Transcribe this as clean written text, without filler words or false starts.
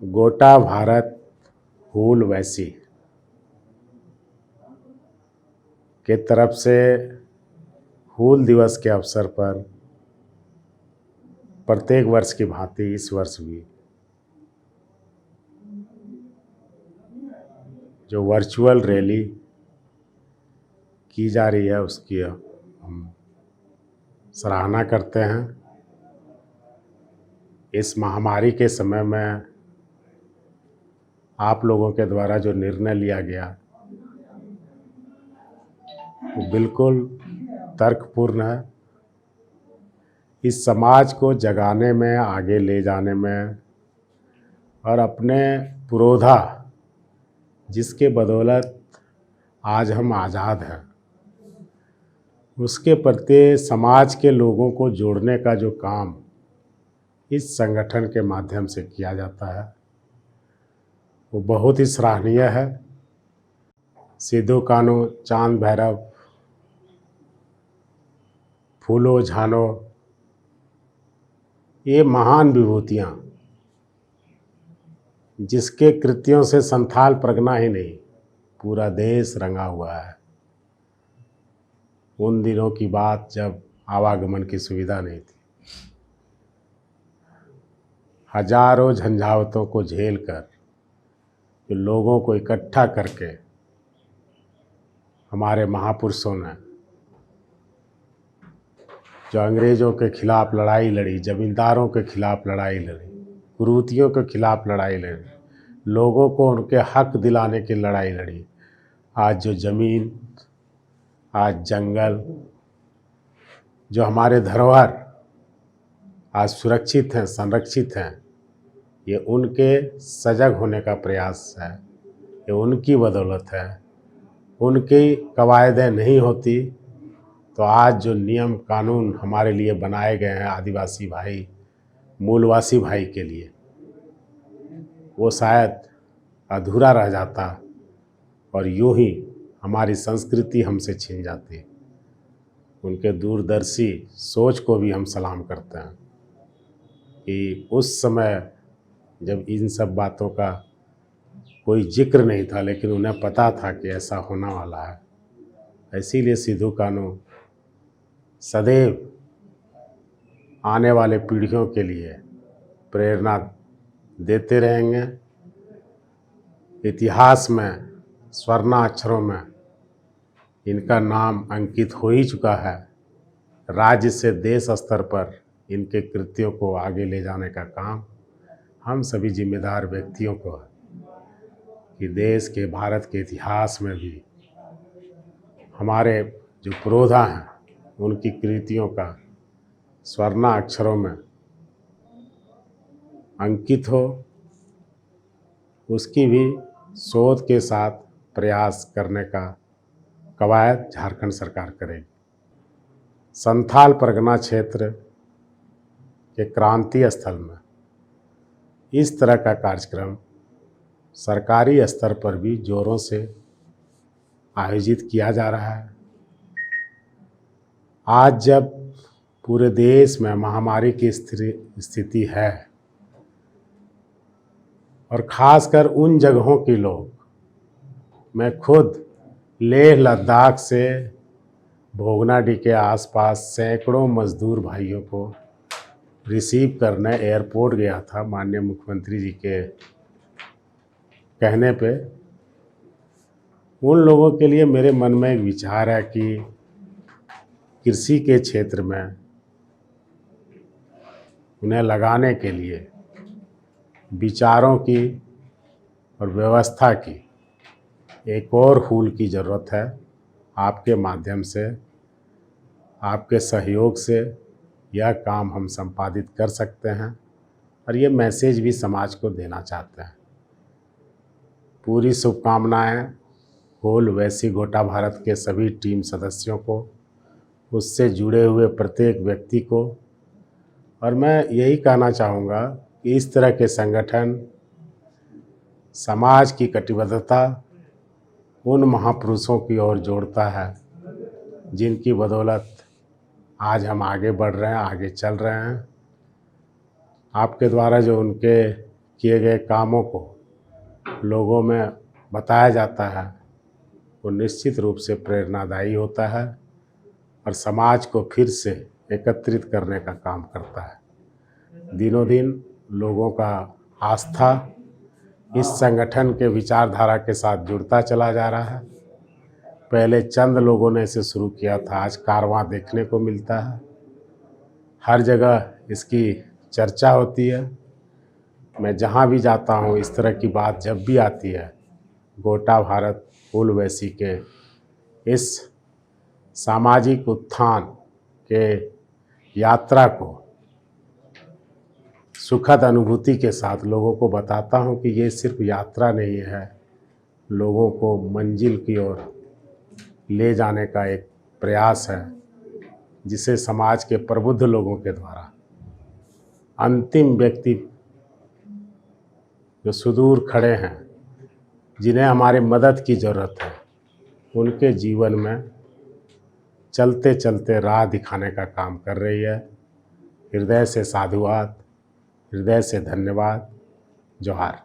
गोटा भारत हूल वैसी के तरफ से हूल दिवस के अवसर पर प्रत्येक वर्ष की भांति इस वर्ष भी जो वर्चुअल रैली की जा रही है उसकी हम सराहना करते हैं। इस महामारी के समय में आप लोगों के द्वारा जो निर्णय लिया गया वो बिल्कुल तर्कपूर्ण है। इस समाज को जगाने में, आगे ले जाने में और अपने पुरोधा जिसके बदौलत आज हम आज़ाद हैं उसके प्रति समाज के लोगों को जोड़ने का जो काम इस संगठन के माध्यम से किया जाता है वो बहुत ही सराहनीय है। सिद्धू कान्हू, चांद भैरव, फूलो झानो, ये महान विभूतियाँ जिसके कृत्यों से संथाल परगना ही नहीं पूरा देश रंगा हुआ है। उन दिनों की बात जब आवागमन की सुविधा नहीं थी, हजारों झंझावतों को झेलकर जो लोगों को इकट्ठा करके हमारे महापुरुषों ने जो अंग्रेज़ों के खिलाफ लड़ाई लड़ी, जमींदारों के खिलाफ लड़ाई लड़ी, कुरीतियों के खिलाफ लड़ाई लड़ी, लोगों को उनके हक दिलाने की लड़ाई लड़ी। आज जो ज़मीन, आज जंगल, जो हमारे धरोहर आज सुरक्षित हैं, संरक्षित हैं, ये उनके सजग होने का प्रयास है, ये उनकी बदौलत है। उनकी कवायदें नहीं होती तो आज जो नियम कानून हमारे लिए बनाए गए हैं आदिवासी भाई, मूलवासी भाई के लिए, वो शायद अधूरा रह जाता और यूं ही हमारी संस्कृति हमसे छिन जाती। उनके दूरदर्शी सोच को भी हम सलाम करते हैं कि उस समय जब इन सब बातों का कोई जिक्र नहीं था लेकिन उन्हें पता था कि ऐसा होने वाला है। इसीलिए सिद्धू कान्हू सदैव आने वाले पीढ़ियों के लिए प्रेरणा देते रहेंगे। इतिहास में स्वर्णाक्षरों में इनका नाम अंकित हो ही चुका है। राज्य से देश स्तर पर इनके कृत्यों को आगे ले जाने का काम हम सभी जिम्मेदार व्यक्तियों को है कि देश के, भारत के इतिहास में भी हमारे जो पुरोधा हैं उनकी कृतियों का स्वर्णाक्षरों में अंकित हो, उसकी भी शोध के साथ प्रयास करने का कवायद झारखंड सरकार करेगी। संथाल परगना क्षेत्र के क्रांति स्थल में इस तरह का कार्यक्रम सरकारी स्तर पर भी जोरों से आयोजित किया जा रहा है। आज जब पूरे देश में महामारी की स्थिति है और ख़ासकर उन जगहों के लोग, मैं खुद लेह लद्दाख से भोगनाडी के आसपास सैकड़ों मजदूर भाइयों को रिसीव करने एयरपोर्ट गया था माननीय मुख्यमंत्री जी के कहने पे। उन लोगों के लिए मेरे मन में एक विचार है कि कृषि के क्षेत्र में उन्हें लगाने के लिए विचारों की और व्यवस्था की एक और हूल की ज़रूरत है। आपके माध्यम से, आपके सहयोग से यह काम हम संपादित कर सकते हैं और ये मैसेज भी समाज को देना चाहते हैं। पूरी शुभकामनाएं हूल वैसी गोटा भारत के सभी टीम सदस्यों को, उससे जुड़े हुए प्रत्येक व्यक्ति को। और मैं यही कहना चाहूँगा कि इस तरह के संगठन समाज की कटिबद्धता उन महापुरुषों की ओर जोड़ता है जिनकी बदौलत आज हम आगे बढ़ रहे हैं, आगे चल रहे हैं। आपके द्वारा जो उनके किए गए कामों को लोगों में बताया जाता है, वो निश्चित रूप से प्रेरणादायी होता है और समाज को फिर से एकत्रित करने का काम करता है। दिनों दिन लोगों का आस्था इस संगठन के विचारधारा के साथ जुड़ता चला जा रहा है। पहले चंद लोगों ने इसे शुरू किया था, आज कारवां देखने को मिलता है, हर जगह इसकी चर्चा होती है। मैं जहाँ भी जाता हूँ इस तरह की बात जब भी आती है, गोटा भारत फूल वैसी के इस सामाजिक उत्थान के यात्रा को सुखद अनुभूति के साथ लोगों को बताता हूँ कि ये सिर्फ यात्रा नहीं है, लोगों को मंजिल की ओर ले जाने का एक प्रयास है, जिसे समाज के प्रबुद्ध लोगों के द्वारा अंतिम व्यक्ति जो सुदूर खड़े हैं, जिन्हें हमारी मदद की ज़रूरत है, उनके जीवन में चलते चलते राह दिखाने का काम कर रही है। हृदय से साधुवाद, हृदय से धन्यवाद। जोहार।